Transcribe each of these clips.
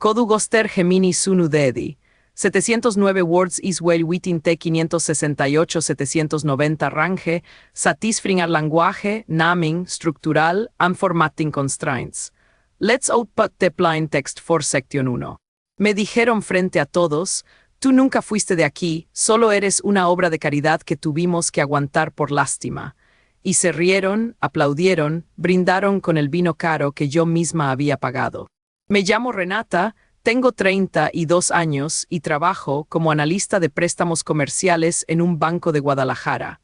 Kodugoster Gemini Sunu Dedi. 709 words Iswell Within T 568 790 range, satisfringar lenguaje, naming, structural, and formatting constraints. Let's output the plain text for section 1. Me dijeron frente a todos, tú nunca fuiste de aquí, solo eres una obra de caridad que tuvimos que aguantar por lástima. Y se rieron, aplaudieron, brindaron con el vino caro que yo misma había pagado. Me llamo Renata, tengo 32 años y trabajo como analista de préstamos comerciales en un banco de Guadalajara.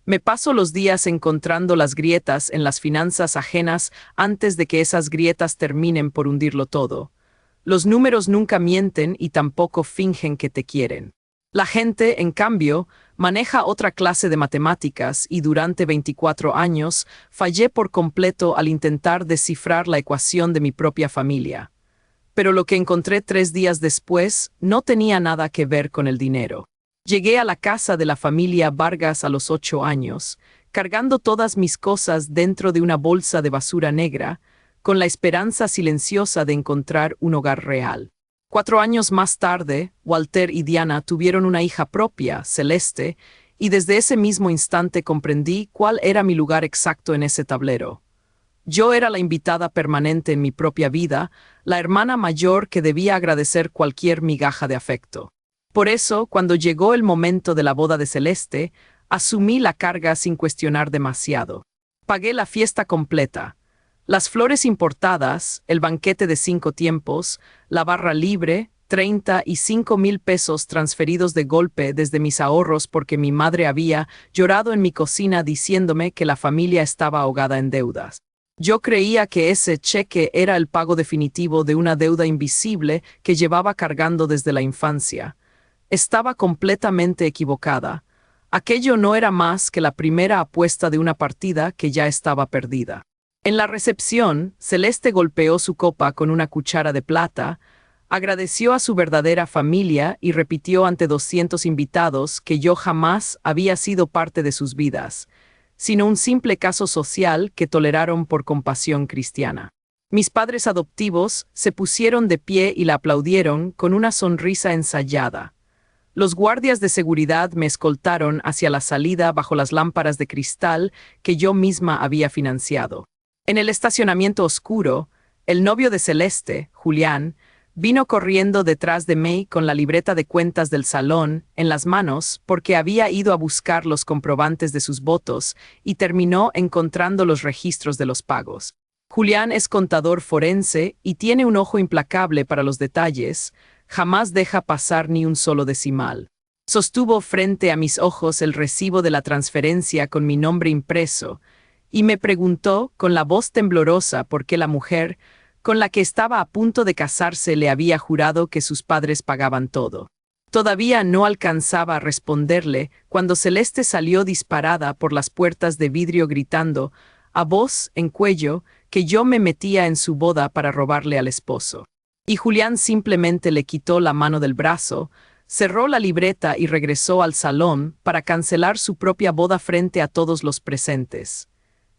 Me paso los días encontrando las grietas en las finanzas ajenas antes de que esas grietas terminen por hundirlo todo. Los números nunca mienten y tampoco fingen que te quieren. La gente, en cambio, maneja otra clase de matemáticas y durante 24 años fallé por completo al intentar descifrar la ecuación de mi propia familia. Pero lo que encontré 3 días después no tenía nada que ver con el dinero. Llegué a la casa de la familia Vargas a los 8 años, cargando todas mis cosas dentro de una bolsa de basura negra, con la esperanza silenciosa de encontrar un hogar real. 4 años más tarde, Walter y Diana tuvieron una hija propia, Celeste, y desde ese mismo instante comprendí cuál era mi lugar exacto en ese tablero. Yo era la invitada permanente en mi propia vida, la hermana mayor que debía agradecer cualquier migaja de afecto. Por eso, cuando llegó el momento de la boda de Celeste, asumí la carga sin cuestionar demasiado. Pagué la fiesta completa. Las flores importadas, el banquete de 5 tiempos, la barra libre, 35,000 pesos transferidos de golpe desde mis ahorros porque mi madre había llorado en mi cocina diciéndome que la familia estaba ahogada en deudas. Yo creía que ese cheque era el pago definitivo de una deuda invisible que llevaba cargando desde la infancia. Estaba completamente equivocada. Aquello no era más que la primera apuesta de una partida que ya estaba perdida. En la recepción, Celeste golpeó su copa con una cuchara de plata, agradeció a su verdadera familia y repitió ante 200 invitados que yo jamás había sido parte de sus vidas, sino un simple caso social que toleraron por compasión cristiana. Mis padres adoptivos se pusieron de pie y la aplaudieron con una sonrisa ensayada. Los guardias de seguridad me escoltaron hacia la salida bajo las lámparas de cristal que yo misma había financiado. En el estacionamiento oscuro, el novio de Celeste, Julián, vino corriendo detrás de mí con la libreta de cuentas del salón en las manos porque había ido a buscar los comprobantes de sus votos y terminó encontrando los registros de los pagos. Julián es contador forense y tiene un ojo implacable para los detalles, jamás deja pasar ni un solo decimal. Sostuvo frente a mis ojos el recibo de la transferencia con mi nombre impreso y me preguntó con la voz temblorosa por qué la mujer con la que estaba a punto de casarse le había jurado que sus padres pagaban todo. Todavía no alcanzaba a responderle cuando Celeste salió disparada por las puertas de vidrio gritando, a voz en cuello, que yo me metía en su boda para robarle al esposo. Y Julián simplemente le quitó la mano del brazo, cerró la libreta y regresó al salón para cancelar su propia boda frente a todos los presentes.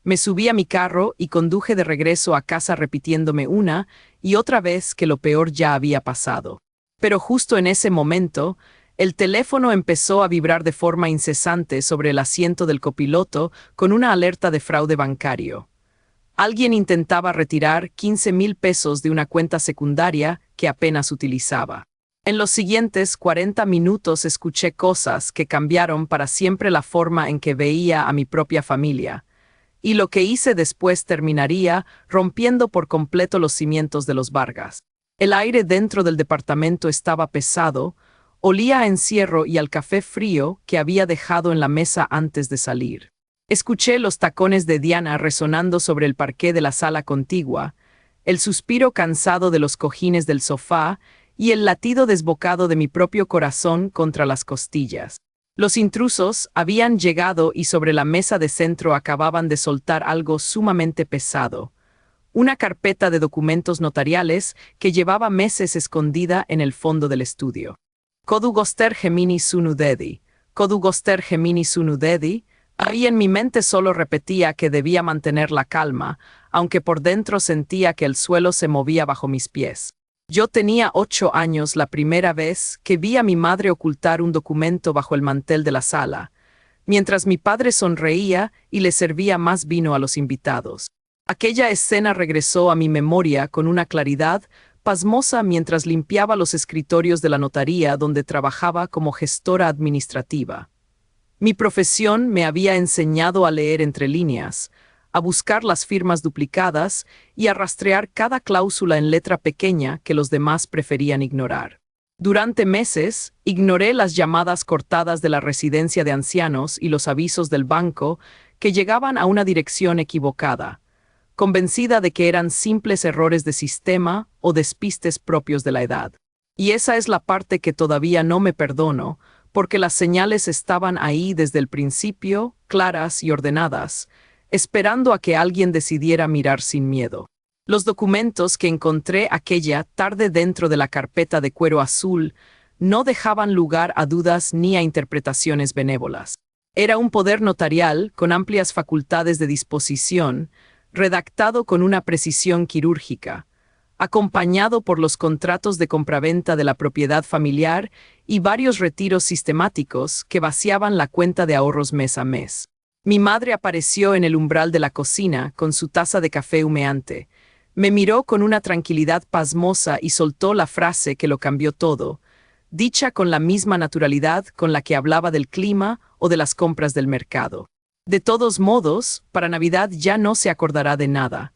Me subí a mi carro y conduje de regreso a casa repitiéndome una y otra vez que lo peor ya había pasado. Pero justo en ese momento, el teléfono empezó a vibrar de forma incesante sobre el asiento del copiloto con una alerta de fraude bancario. Alguien intentaba retirar 15,000 pesos de una cuenta secundaria que apenas utilizaba. En los siguientes 40 minutos escuché cosas que cambiaron para siempre la forma en que veía a mi propia familia. Y lo que hice después terminaría rompiendo por completo los cimientos de los Vargas. El aire dentro del departamento estaba pesado, olía a encierro y al café frío que había dejado en la mesa antes de salir. Escuché los tacones de Diana resonando sobre el parqué de la sala contigua, el suspiro cansado de los cojines del sofá y el latido desbocado de mi propio corazón contra las costillas. Los intrusos habían llegado y sobre la mesa de centro acababan de soltar algo sumamente pesado. Una carpeta de documentos notariales que llevaba meses escondida en el fondo del estudio. Kodugoster Gemini Sunu Dedi. Kodugoster Gemini Sunu Dedi. Ahí en mi mente solo repetía que debía mantener la calma, aunque por dentro sentía que el suelo se movía bajo mis pies. Yo tenía 8 años la primera vez que vi a mi madre ocultar un documento bajo el mantel de la sala, mientras mi padre sonreía y le servía más vino a los invitados. Aquella escena regresó a mi memoria con una claridad pasmosa mientras limpiaba los escritorios de la notaría donde trabajaba como gestora administrativa. Mi profesión me había enseñado a leer entre líneas, a buscar las firmas duplicadas y a rastrear cada cláusula en letra pequeña que los demás preferían ignorar. Durante meses, ignoré las llamadas cortadas de la residencia de ancianos y los avisos del banco que llegaban a una dirección equivocada, convencida de que eran simples errores de sistema o despistes propios de la edad. Y esa es la parte que todavía no me perdono, porque las señales estaban ahí desde el principio, claras y ordenadas, esperando a que alguien decidiera mirar sin miedo. Los documentos que encontré aquella tarde dentro de la carpeta de cuero azul no dejaban lugar a dudas ni a interpretaciones benévolas. Era un poder notarial con amplias facultades de disposición, redactado con una precisión quirúrgica, acompañado por los contratos de compraventa de la propiedad familiar y varios retiros sistemáticos que vaciaban la cuenta de ahorros mes a mes. Mi madre apareció en el umbral de la cocina con su taza de café humeante. Me miró con una tranquilidad pasmosa y soltó la frase que lo cambió todo, dicha con la misma naturalidad con la que hablaba del clima o de las compras del mercado. De todos modos, para Navidad ya no se acordará de nada.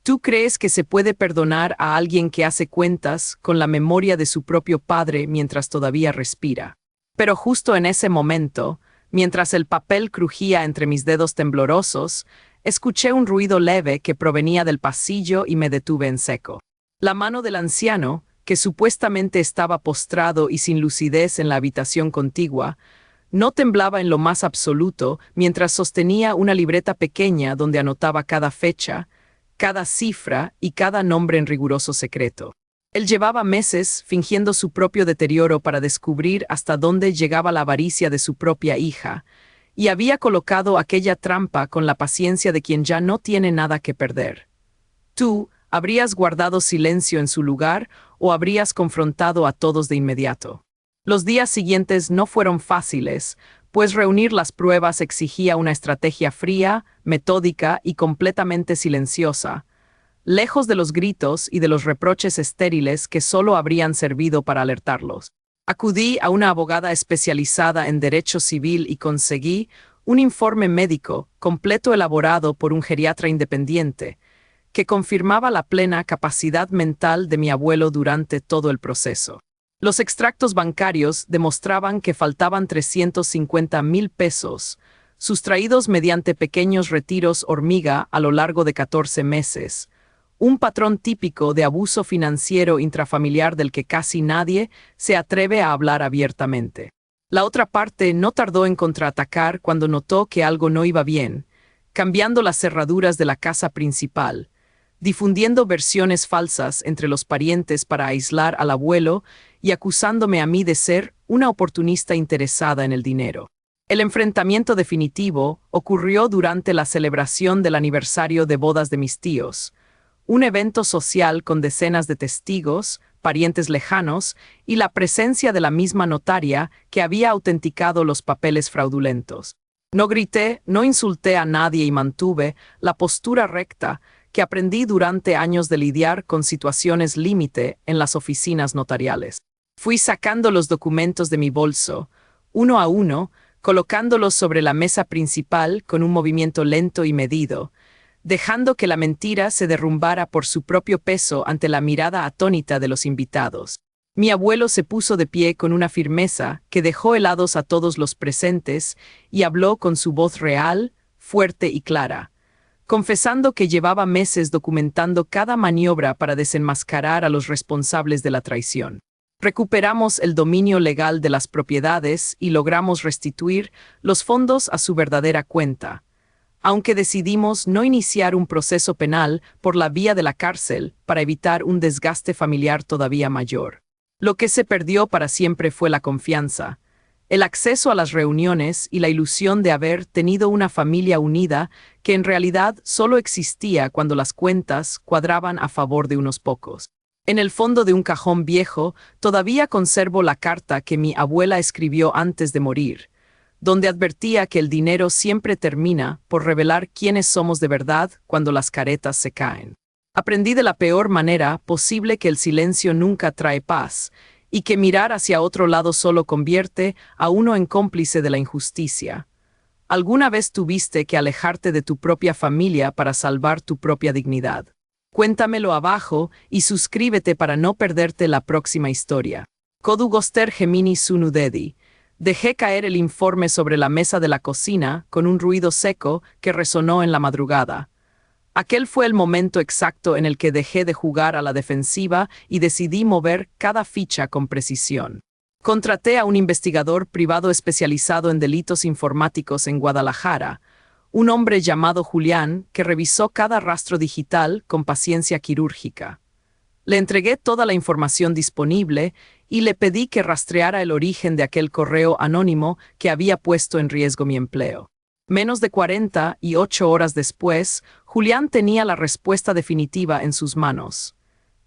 ¿Tú crees que se puede perdonar a alguien que hace cuentas con la memoria de su propio padre mientras todavía respira? Pero justo en ese momento, mientras el papel crujía entre mis dedos temblorosos, escuché un ruido leve que provenía del pasillo y me detuve en seco. La mano del anciano, que supuestamente estaba postrado y sin lucidez en la habitación contigua, no temblaba en lo más absoluto mientras sostenía una libreta pequeña donde anotaba cada fecha, cada cifra y cada nombre en riguroso secreto. Él llevaba meses fingiendo su propio deterioro para descubrir hasta dónde llegaba la avaricia de su propia hija, y había colocado aquella trampa con la paciencia de quien ya no tiene nada que perder. ¿Tú habrías guardado silencio en su lugar o habrías confrontado a todos de inmediato? Los días siguientes no fueron fáciles, pues reunir las pruebas exigía una estrategia fría, metódica y completamente silenciosa, lejos de los gritos y de los reproches estériles que solo habrían servido para alertarlos. Acudí a una abogada especializada en derecho civil y conseguí un informe médico completo elaborado por un geriatra independiente, que confirmaba la plena capacidad mental de mi abuelo durante todo el proceso. Los extractos bancarios demostraban que faltaban 350,000 pesos, sustraídos mediante pequeños retiros hormiga a lo largo de 14 meses, un patrón típico de abuso financiero intrafamiliar del que casi nadie se atreve a hablar abiertamente. La otra parte no tardó en contraatacar cuando notó que algo no iba bien, cambiando las cerraduras de la casa principal, difundiendo versiones falsas entre los parientes para aislar al abuelo y acusándome a mí de ser una oportunista interesada en el dinero. El enfrentamiento definitivo ocurrió durante la celebración del aniversario de bodas de mis tíos, un evento social con decenas de testigos, parientes lejanos y la presencia de la misma notaria que había autenticado los papeles fraudulentos. No grité, no insulté a nadie y mantuve la postura recta que aprendí durante años de lidiar con situaciones límite en las oficinas notariales. Fui sacando los documentos de mi bolso, uno a uno, colocándolos sobre la mesa principal con un movimiento lento y medido, dejando que la mentira se derrumbara por su propio peso ante la mirada atónita de los invitados. Mi abuelo se puso de pie con una firmeza que dejó helados a todos los presentes y habló con su voz real, fuerte y clara, confesando que llevaba meses documentando cada maniobra para desenmascarar a los responsables de la traición. Recuperamos el dominio legal de las propiedades y logramos restituir los fondos a su verdadera cuenta, aunque decidimos no iniciar un proceso penal por la vía de la cárcel para evitar un desgaste familiar todavía mayor. Lo que se perdió para siempre fue la confianza, el acceso a las reuniones y la ilusión de haber tenido una familia unida que en realidad solo existía cuando las cuentas cuadraban a favor de unos pocos. En el fondo de un cajón viejo todavía conservo la carta que mi abuela escribió antes de morir, donde advertía que el dinero siempre termina por revelar quiénes somos de verdad cuando las caretas se caen. Aprendí de la peor manera posible que el silencio nunca trae paz, y que mirar hacia otro lado solo convierte a uno en cómplice de la injusticia. ¿Alguna vez tuviste que alejarte de tu propia familia para salvar tu propia dignidad? Cuéntamelo abajo y suscríbete para no perderte la próxima historia. Kodugoster Gemini Sunudedi. Dejé caer el informe sobre la mesa de la cocina con un ruido seco que resonó en la madrugada. Aquel fue el momento exacto en el que dejé de jugar a la defensiva y decidí mover cada ficha con precisión. Contraté a un investigador privado especializado en delitos informáticos en Guadalajara, un hombre llamado Julián que revisó cada rastro digital con paciencia quirúrgica. Le entregué toda la información disponible y le pedí que rastreara el origen de aquel correo anónimo que había puesto en riesgo mi empleo. Menos de 48 horas después, Julián tenía la respuesta definitiva en sus manos.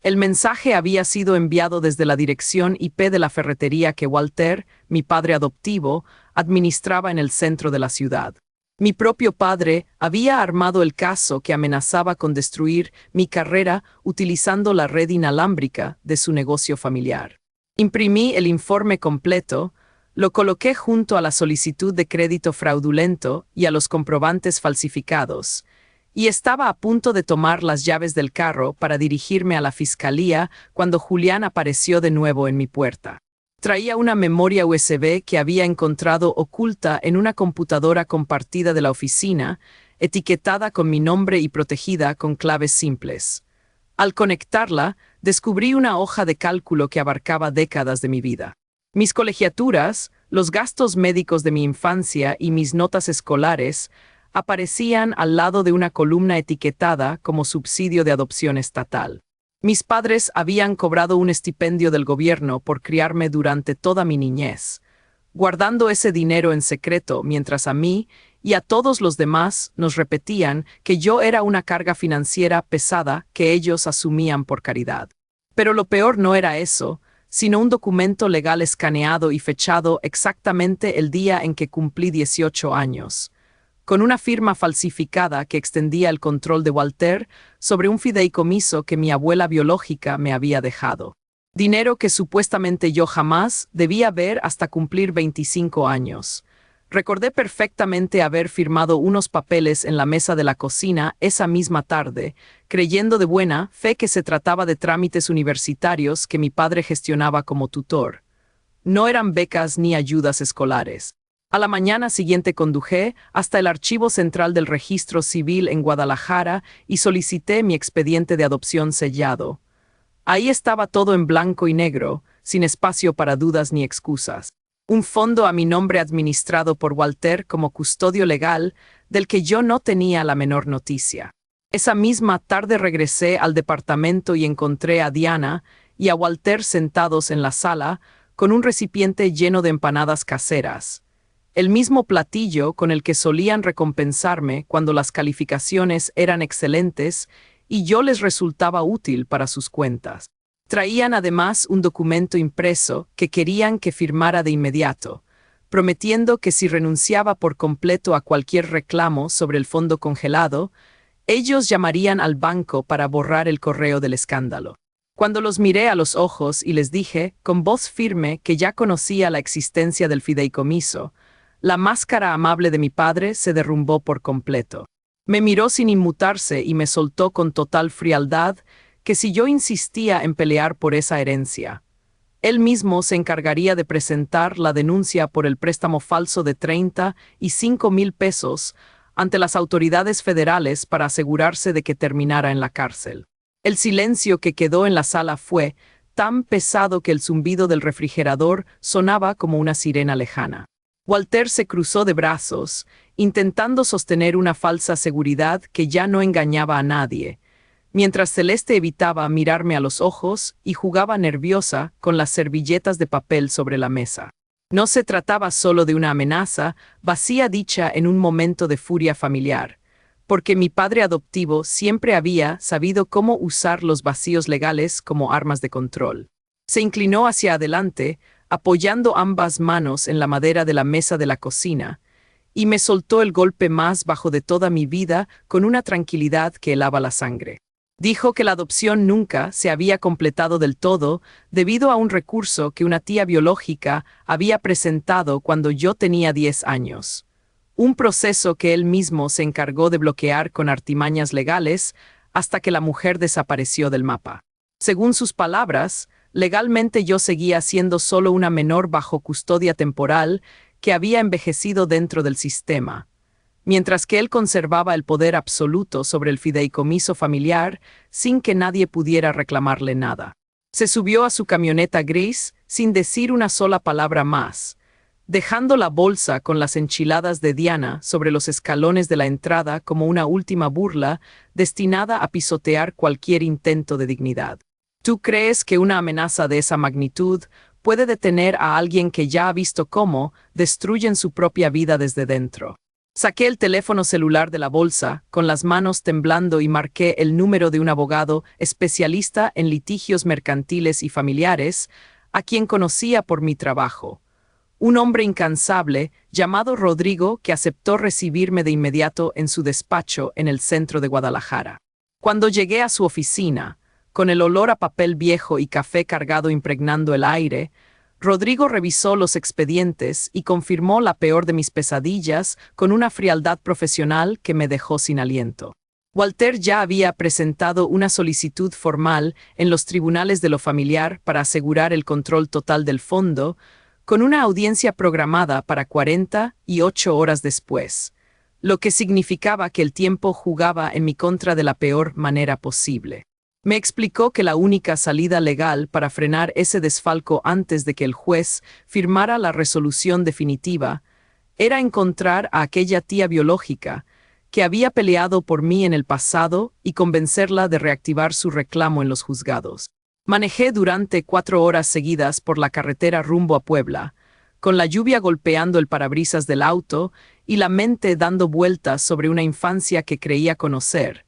El mensaje había sido enviado desde la dirección IP de la ferretería que Walter, mi padre adoptivo, administraba en el centro de la ciudad. Mi propio padre había armado el caso que amenazaba con destruir mi carrera utilizando la red inalámbrica de su negocio familiar. Imprimí el informe completo, lo coloqué junto a la solicitud de crédito fraudulento y a los comprobantes falsificados, y estaba a punto de tomar las llaves del carro para dirigirme a la fiscalía cuando Julián apareció de nuevo en mi puerta. Traía una memoria USB que había encontrado oculta en una computadora compartida de la oficina, etiquetada con mi nombre y protegida con claves simples. Al conectarla, descubrí una hoja de cálculo que abarcaba décadas de mi vida. Mis colegiaturas, los gastos médicos de mi infancia y mis notas escolares aparecían al lado de una columna etiquetada como subsidio de adopción estatal. Mis padres habían cobrado un estipendio del gobierno por criarme durante toda mi niñez, guardando ese dinero en secreto mientras a mí y a todos los demás nos repetían que yo era una carga financiera pesada que ellos asumían por caridad. Pero lo peor no era eso, sino un documento legal escaneado y fechado exactamente el día en que cumplí 18 años, con una firma falsificada que extendía el control de Walter sobre un fideicomiso que mi abuela biológica me había dejado. Dinero que supuestamente yo jamás debía ver hasta cumplir 25 años. Recordé perfectamente haber firmado unos papeles en la mesa de la cocina esa misma tarde, creyendo de buena fe que se trataba de trámites universitarios que mi padre gestionaba como tutor. No eran becas ni ayudas escolares. A la mañana siguiente conduje hasta el Archivo Central del Registro Civil en Guadalajara y solicité mi expediente de adopción sellado. Ahí estaba todo en blanco y negro, sin espacio para dudas ni excusas. Un fondo a mi nombre administrado por Walter como custodio legal, del que yo no tenía la menor noticia. Esa misma tarde regresé al departamento y encontré a Diana y a Walter sentados en la sala con un recipiente lleno de empanadas caseras. El mismo platillo con el que solían recompensarme cuando las calificaciones eran excelentes y yo les resultaba útil para sus cuentas. Traían además un documento impreso que querían que firmara de inmediato, prometiendo que si renunciaba por completo a cualquier reclamo sobre el fondo congelado, ellos llamarían al banco para borrar el correo del escándalo. Cuando los miré a los ojos y les dije, con voz firme, que ya conocía la existencia del fideicomiso, la máscara amable de mi padre se derrumbó por completo. Me miró sin inmutarse y me soltó con total frialdad que si yo insistía en pelear por esa herencia, él mismo se encargaría de presentar la denuncia por el préstamo falso de 35,000 pesos ante las autoridades federales para asegurarse de que terminara en la cárcel. El silencio que quedó en la sala fue tan pesado que el zumbido del refrigerador sonaba como una sirena lejana. Walter se cruzó de brazos, intentando sostener una falsa seguridad que ya no engañaba a nadie, mientras Celeste evitaba mirarme a los ojos y jugaba nerviosa con las servilletas de papel sobre la mesa. No se trataba solo de una amenaza, vacía dicha en un momento de furia familiar. porque mi padre adoptivo siempre había sabido cómo usar los vacíos legales como armas de control. Se inclinó hacia adelante, apoyando ambas manos en la madera de la mesa de la cocina, y me soltó el golpe más bajo de toda mi vida con una tranquilidad que helaba la sangre. Dijo que la adopción nunca se había completado del todo debido a un recurso que una tía biológica había presentado cuando yo tenía 10 años. Un proceso que él mismo se encargó de bloquear con artimañas legales hasta que la mujer desapareció del mapa. Según sus palabras, legalmente yo seguía siendo solo una menor bajo custodia temporal que había envejecido dentro del sistema, mientras que él conservaba el poder absoluto sobre el fideicomiso familiar sin que nadie pudiera reclamarle nada. Se subió a su camioneta gris sin decir una sola palabra más, dejando la bolsa con las enchiladas de Diana sobre los escalones de la entrada como una última burla destinada a pisotear cualquier intento de dignidad. ¿Tú crees que una amenaza de esa magnitud puede detener a alguien que ya ha visto cómo destruyen su propia vida desde dentro? Saqué el teléfono celular de la bolsa, con las manos temblando, y marqué el número de un abogado especialista en litigios mercantiles y familiares, a quien conocía por mi trabajo. Un hombre incansable llamado Rodrigo que aceptó recibirme de inmediato en su despacho en el centro de Guadalajara. Cuando llegué a su oficina, con el olor a papel viejo y café cargado impregnando el aire, Rodrigo revisó los expedientes y confirmó la peor de mis pesadillas con una frialdad profesional que me dejó sin aliento. Walter ya había presentado una solicitud formal en los tribunales de lo familiar para asegurar el control total del fondo, con una audiencia programada para 48 horas después, lo que significaba que el tiempo jugaba en mi contra de la peor manera posible. Me explicó que la única salida legal para frenar ese desfalco antes de que el juez firmara la resolución definitiva era encontrar a aquella tía biológica que había peleado por mí en el pasado y convencerla de reactivar su reclamo en los juzgados. Manejé durante 4 horas seguidas por la carretera rumbo a Puebla, con la lluvia golpeando el parabrisas del auto y la mente dando vueltas sobre una infancia que creía conocer,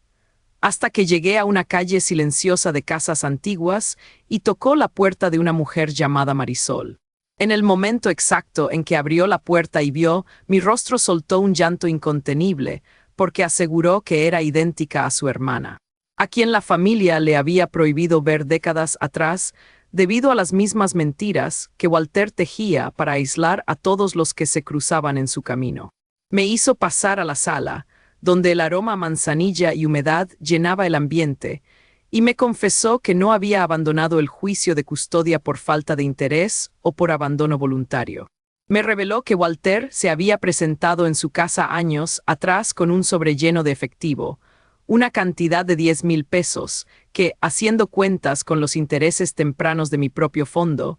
hasta que llegué a una calle silenciosa de casas antiguas y tocó la puerta de una mujer llamada Marisol. En el momento exacto en que abrió la puerta y vio, mi rostro soltó un llanto incontenible, porque aseguró que era idéntica a su hermana, a quien la familia le había prohibido ver décadas atrás debido a las mismas mentiras que Walter tejía para aislar a todos los que se cruzaban en su camino. Me hizo pasar a la sala, donde el aroma a manzanilla y humedad llenaba el ambiente, y me confesó que no había abandonado el juicio de custodia por falta de interés o por abandono voluntario. Me reveló que Walter se había presentado en su casa años atrás con un sobre lleno de efectivo, una cantidad de 10,000 pesos, que, haciendo cuentas con los intereses tempranos de mi propio fondo,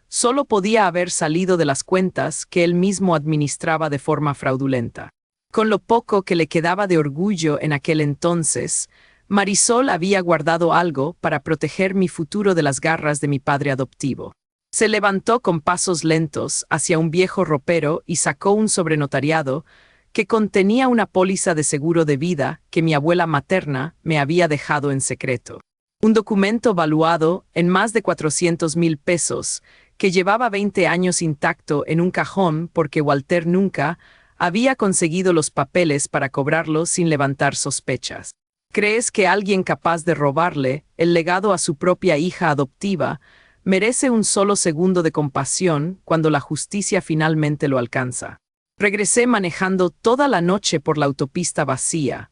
solo podía haber salido de las cuentas que él mismo administraba de forma fraudulenta. Con lo poco que le quedaba de orgullo en aquel entonces, Marisol había guardado algo para proteger mi futuro de las garras de mi padre adoptivo. Se levantó con pasos lentos hacia un viejo ropero y sacó un sobrenotariado que contenía una póliza de seguro de vida que mi abuela materna me había dejado en secreto. Un documento valuado en más de 400,000 pesos que llevaba 20 años intacto en un cajón porque Walter nunca había conseguido los papeles para cobrarlo sin levantar sospechas. ¿Crees que alguien capaz de robarle el legado a su propia hija adoptiva merece un solo segundo de compasión cuando la justicia finalmente lo alcanza? Regresé manejando toda la noche por la autopista vacía,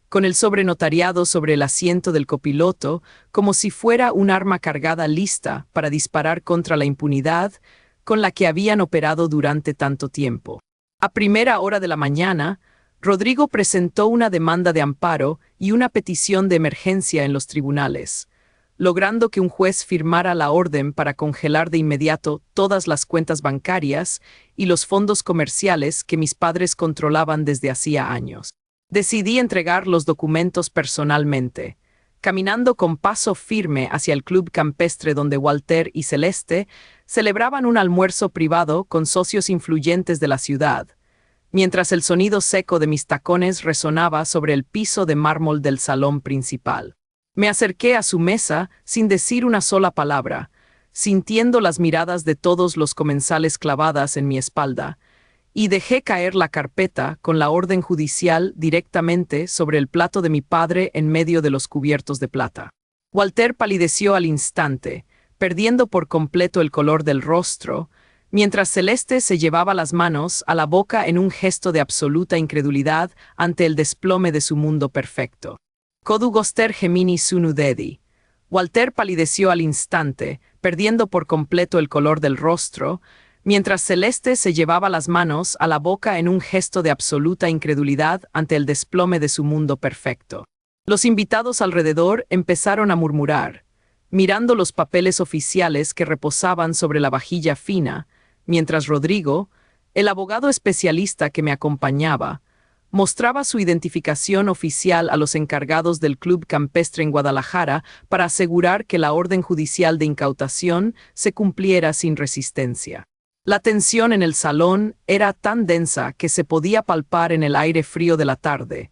con el sobrenotariado sobre el asiento del copiloto como si fuera un arma cargada lista para disparar contra la impunidad con la que habían operado durante tanto tiempo. A primera hora de la mañana, Rodrigo presentó una demanda de amparo y una petición de emergencia en los tribunales, logrando que un juez firmara la orden para congelar de inmediato todas las cuentas bancarias y los fondos comerciales que mis padres controlaban desde hacía años. Decidí entregar los documentos personalmente, caminando con paso firme hacia el club campestre donde Walter y Celeste celebraban un almuerzo privado con socios influyentes de la ciudad, mientras el sonido seco de mis tacones resonaba sobre el piso de mármol del salón principal. Me acerqué a su mesa sin decir una sola palabra, sintiendo las miradas de todos los comensales clavadas en mi espalda, y dejé caer la carpeta con la orden judicial directamente sobre el plato de mi padre en medio de los cubiertos de plata. Walter palideció al instante, perdiendo por completo el color del rostro, mientras Celeste se llevaba las manos a la boca en un gesto de absoluta incredulidad ante el desplome de su mundo perfecto. Kodu goster gemini sunu dedi. Walter palideció al instante, perdiendo por completo el color del rostro, mientras Celeste se llevaba las manos a la boca en un gesto de absoluta incredulidad ante el desplome de su mundo perfecto. Los invitados alrededor empezaron a murmurar, mirando los papeles oficiales que reposaban sobre la vajilla fina, mientras Rodrigo, el abogado especialista que me acompañaba, mostraba su identificación oficial a los encargados del Club Campestre en Guadalajara para asegurar que la orden judicial de incautación se cumpliera sin resistencia. La tensión en el salón era tan densa que se podía palpar en el aire frío de la tarde,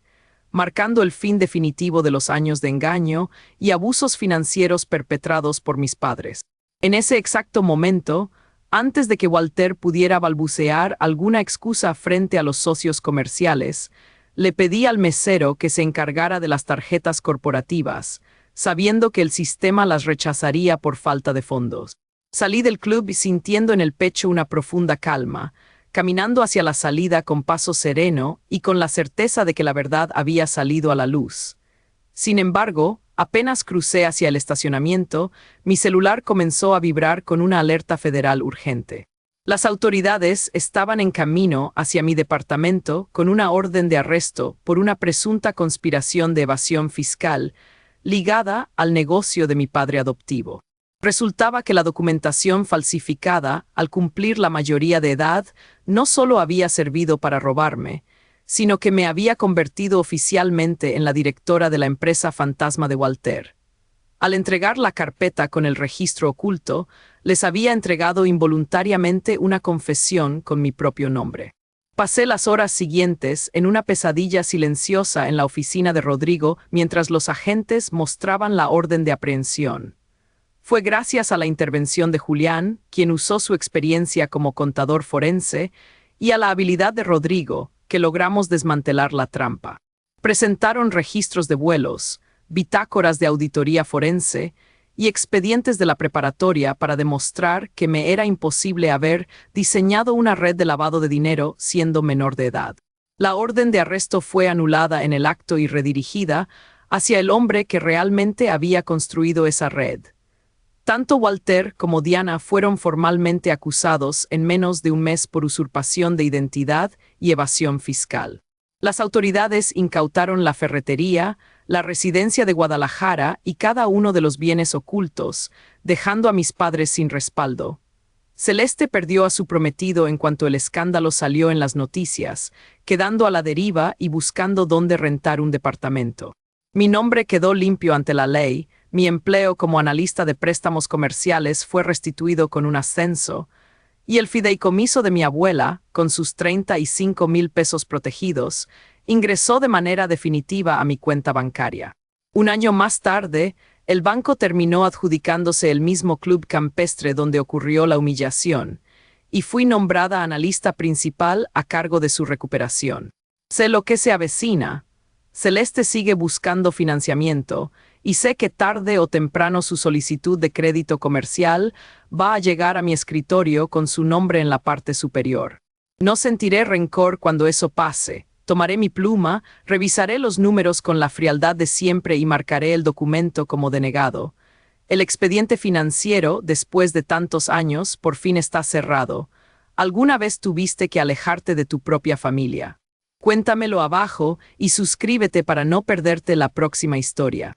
marcando el fin definitivo de los años de engaño y abusos financieros perpetrados por mis padres. En ese exacto momento, antes de que Walter pudiera balbucear alguna excusa frente a los socios comerciales, le pedí al mesero que se encargara de las tarjetas corporativas, sabiendo que el sistema las rechazaría por falta de fondos. Salí del club sintiendo en el pecho una profunda calma, caminando hacia la salida con paso sereno y con la certeza de que la verdad había salido a la luz. Sin embargo, apenas crucé hacia el estacionamiento, mi celular comenzó a vibrar con una alerta federal urgente. Las autoridades estaban en camino hacia mi departamento con una orden de arresto por una presunta conspiración de evasión fiscal ligada al negocio de mi padre adoptivo. Resultaba que la documentación falsificada, al cumplir la mayoría de edad, no solo había servido para robarme, sino que me había convertido oficialmente en la directora de la empresa fantasma de Walter. Al entregar la carpeta con el registro oculto, les había entregado involuntariamente una confesión con mi propio nombre. Pasé las horas siguientes en una pesadilla silenciosa en la oficina de Rodrigo mientras los agentes mostraban la orden de aprehensión. Fue gracias a la intervención de Julián, quien usó su experiencia como contador forense, y a la habilidad de Rodrigo, que logramos desmantelar la trampa. Presentaron registros de vuelos, bitácoras de auditoría forense y expedientes de la preparatoria para demostrar que me era imposible haber diseñado una red de lavado de dinero siendo menor de edad. La orden de arresto fue anulada en el acto y redirigida hacia el hombre que realmente había construido esa red. Tanto Walter como Diana fueron formalmente acusados en menos de un mes por usurpación de identidad y evasión fiscal. Las autoridades incautaron la ferretería, la residencia de Guadalajara y cada uno de los bienes ocultos, dejando a mis padres sin respaldo. Celeste perdió a su prometido en cuanto el escándalo salió en las noticias, quedando a la deriva y buscando dónde rentar un departamento. Mi nombre quedó limpio ante la ley, mi empleo como analista de préstamos comerciales fue restituido con un ascenso, y el fideicomiso de mi abuela, con sus 35,000 pesos protegidos, ingresó de manera definitiva a mi cuenta bancaria. Un año más tarde, el banco terminó adjudicándose el mismo club campestre donde ocurrió la humillación, y fui nombrada analista principal a cargo de su recuperación. Sé lo que se avecina. Celeste sigue buscando financiamiento, y sé que tarde o temprano su solicitud de crédito comercial va a llegar a mi escritorio con su nombre en la parte superior. No sentiré rencor cuando eso pase. Tomaré mi pluma, revisaré los números con la frialdad de siempre y marcaré el documento como denegado. El expediente financiero, después de tantos años, por fin está cerrado. ¿Alguna vez tuviste que alejarte de tu propia familia? Cuéntamelo abajo y suscríbete para no perderte la próxima historia.